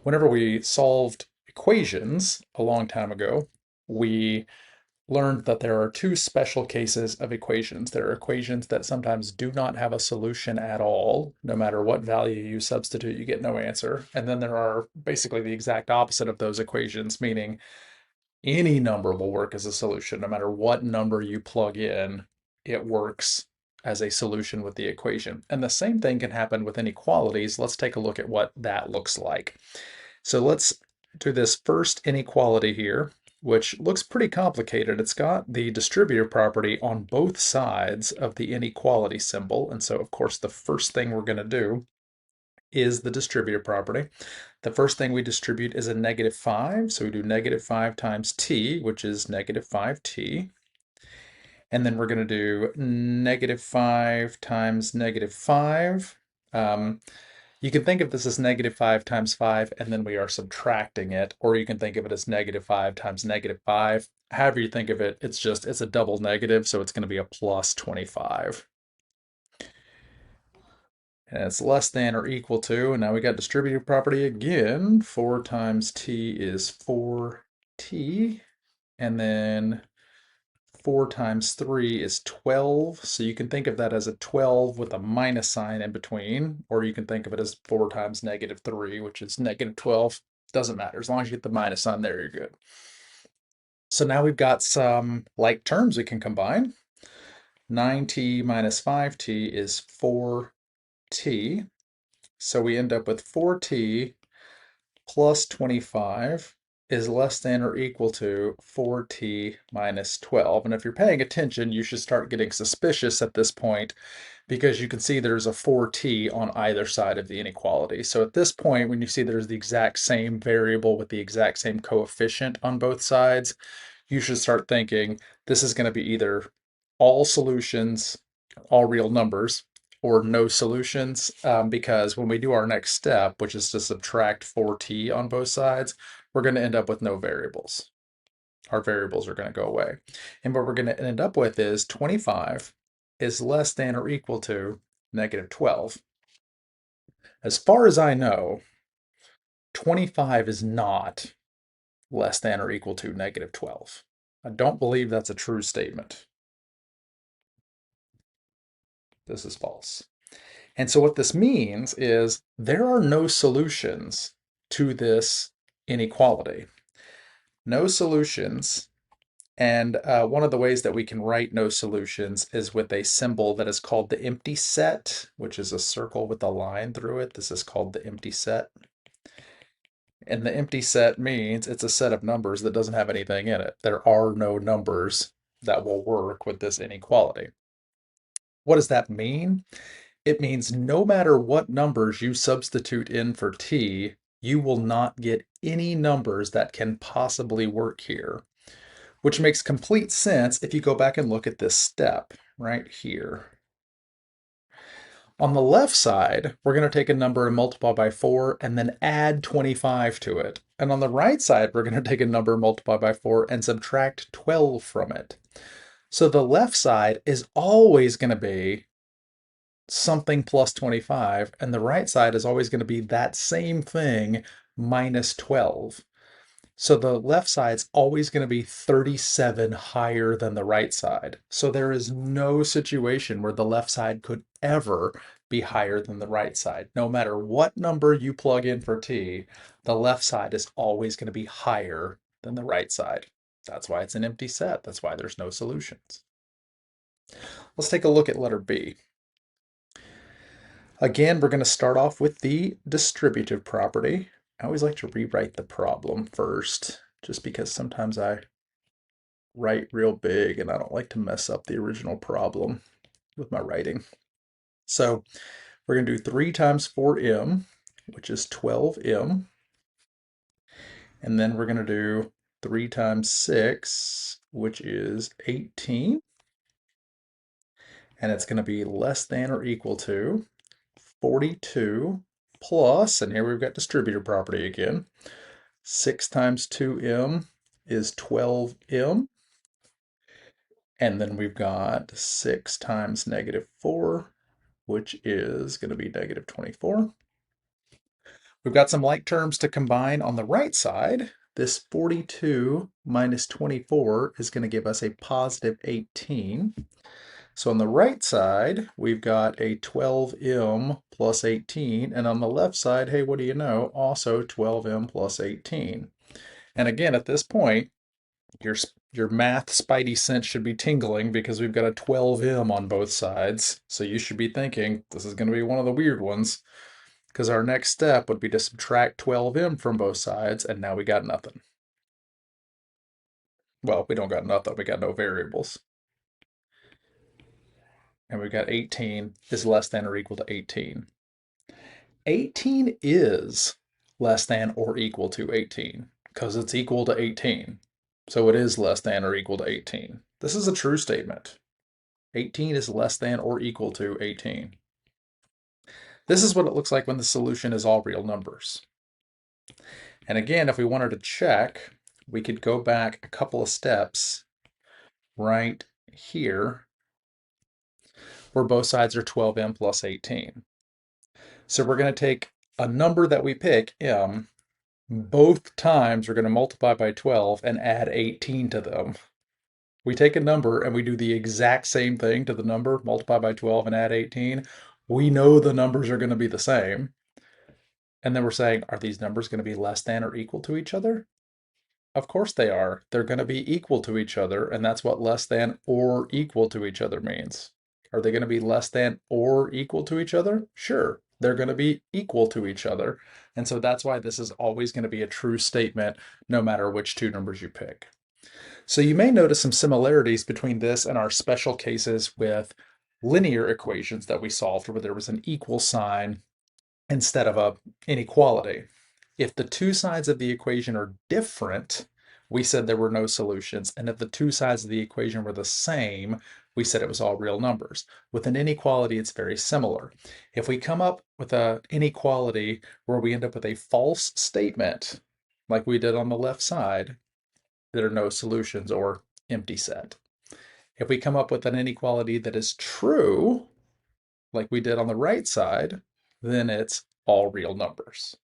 Whenever we solved equations a long time ago, we learned that there are two special cases of equations. There are equations that sometimes do not have a solution at all. No matter what value you substitute, you get no answer. And then there are basically the exact opposite of those equations, meaning any number will work as a solution. No matter what number you plug in, it works as a solution with the equation. And the same thing can happen with inequalities. Let's take a look at what that looks like. So let's do this first inequality here, which looks pretty complicated. It's got the distributive property on both sides of the inequality symbol. And so, of course, the first thing we're going to do is the distributive property. The first thing we distribute is a negative 5. So we do negative 5 times t, which is negative 5t. And then we're going to do negative 5 times negative 5. You can think of this as negative 5 times 5, and then we are subtracting it, or you can think of it as negative 5 times negative 5. However you think of it, it's a double negative, so it's going to be a plus 25. And it's less than or equal to, and now we got distributive property again. 4 times t is 4t, and then 4 times 3 is 12. So you can think of that as a 12 with a minus sign in between, or you can think of it as 4 times negative 3, which is negative 12. Doesn't matter. As long as you get the minus sign there, you're good. So now we've got some like terms we can combine. 9t minus 5t is 4t. So we end up with 4t plus 25 is less than or equal to 4t minus 12. And if you're paying attention, you should start getting suspicious at this point because you can see there's a 4t on either side of the inequality. So at this point, when you see there's the exact same variable with the exact same coefficient on both sides, you should start thinking this is going to be either all solutions, all real numbers, or no solutions, because when we do our next step, which is to subtract 4t on both sides, we're going to end up with no variables. Our variables are going to go away. And what we're going to end up with is 25 is less than or equal to negative 12. As far as I know, 25 is not less than or equal to negative 12. I don't believe that's a true statement. This is false. And so what this means is there are no solutions to this inequality. No solutions. And one of the ways that we can write no solutions is with a symbol that is called the empty set, which is a circle with a line through it. This is called the empty set. And the empty set means it's a set of numbers that doesn't have anything in it. There are no numbers that will work with this inequality. What does that mean? It means no matter what numbers you substitute in for t, you will not get any numbers that can possibly work here, which makes complete sense if you go back and look at this step right here. On the left side, we're going to take a number and multiply by 4 and then add 25 to it. And on the right side, we're going to take a number, multiply by 4, and subtract 12 from it. So the left side is always going to be something plus 25, and the right side is always going to be that same thing minus 12. So the left side's always going to be 37 higher than the right side. So there is no situation where the left side could ever be higher than the right side. No matter what number you plug in for t, the left side is always going to be higher than the right side. That's why it's an empty set. That's why there's no solutions. Let's take a look at letter B. Again, we're going to start off with the distributive property. I always like to rewrite the problem first, just because sometimes I write real big and I don't like to mess up the original problem with my writing. So we're going to do 3 times 4m, which is 12m. And then we're going to do 3 times 6, which is 18. And it's going to be less than or equal to 42 plus, and here we've got distributive property again, 6 times 2m is 12m. And then we've got 6 times negative 4, which is going to be negative 24. We've got some like terms to combine on the right side. This 42 minus 24 is going to give us a positive 18. So on the right side, we've got a 12m plus 18. And on the left side, hey, what do you know? Also 12m plus 18. And again, at this point, your your math spidey sense should be tingling because we've got a 12m on both sides. So you should be thinking this is going to be one of the weird ones because our next step would be to subtract 12m from both sides, and now we got nothing. Well, we don't got nothing. We got no variables. And we've got 18 is less than or equal to 18. 18 is less than or equal to 18 because it's equal to 18. So it is less than or equal to 18. This is a true statement. 18 is less than or equal to 18. This is what it looks like when the solution is all real numbers. And again, if we wanted to check, we could go back a couple of steps right here where both sides are 12m plus 18. So we're going to take a number that we pick, m, both times we're going to multiply by 12 and add 18 to them. We take a number and we do the exact same thing to the number, multiply by 12 and add 18. We know the numbers are going to be the same. And then we're saying, are these numbers going to be less than or equal to each other? Of course they are. They're going to be equal to each other, and that's what less than or equal to each other means. Are they going to be less than or equal to each other? Sure, they're going to be equal to each other. And so that's why this is always going to be a true statement, no matter which two numbers you pick. So you may notice some similarities between this and our special cases with linear equations that we solved, where there was an equal sign instead of a inequality. If the two sides of the equation are different, we said there were no solutions. And if the two sides of the equation were the same, we said it was all real numbers. With an inequality, it's very similar. If we come up with an inequality where we end up with a false statement, like we did on the left side, there are no solutions or empty set. If we come up with an inequality that is true, like we did on the right side, then it's all real numbers.